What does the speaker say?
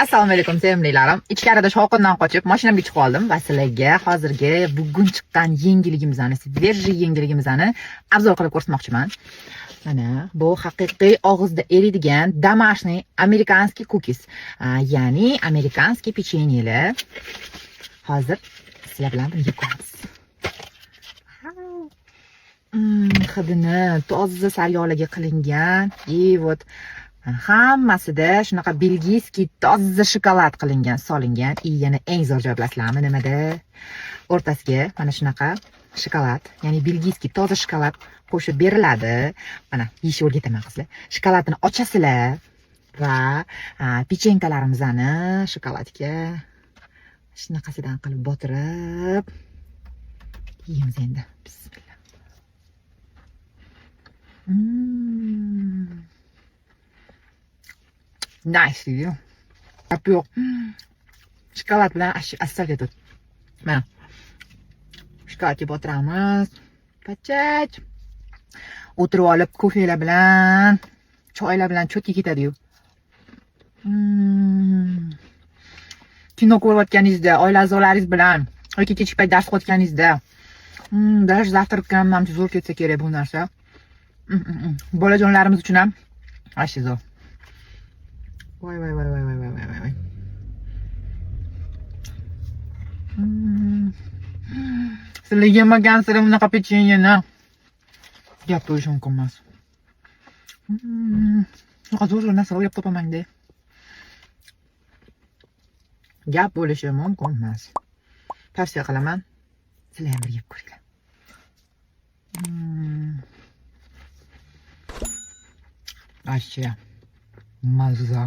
Assalomu alaykum sevimlilarim. Ichkarida shovqindan qochib mashinamga chiqib oldim va sizlarga hozirgi bugun chiqqan yangiligimizni, svежий yangiligimizni obzor qilib ko'rsatmoqchiman. Mana bu haqiqiy og'izda eriydigan домашний amerikanskiy cookies, ya'ni amerikanskiy pechenyelar. Hozir sizlar bilan buni yeb ko'ramiz. Hidini toza saryolaga qilingan, вот hammasida shunaqa belgiyskiy toza shokolad qilingan, solingan. Yana eng zo'r joyi bilasizlarmi nimada? O'rtasiga mana shunaqa shokolad, ya'ni belgiyskiy toza shokolad qo'shib beriladi. Mana yeyishni o'rgataman qizlar. Shokoladni ochasizlar va pechenkalarimizni shokoladga shunaqasidan qilib botirib yeymiz endi. Bismillah. Nice video. Yapıyor. Shokolad bilan asal ketadi. Mana. Shokoladga botiramiz. Pachach. O'tirib olib ko'felar bilan, choylar bilan cho'tga ketadi-yu. Kino ko'rayotganingizda, oila a'zolaringiz bilan yoki kechki payt dars o'qiyotganingizda, даже завтракam manimcha zo'r ketsa kerak bu narsa. Bolajonlarimiz uchun ham ashi zo'r. Voy. Sizlar yemagansizlar bunaqa pechenyeni. Gap bo'lishi mumkin emas. Shunaqa zo'r narsa o'ylab topaman-da. Gap bo'lishi mumkin emas. Tavsiya qilaman. Sizlar ham yeb ko'ringlar. Вообще, маза.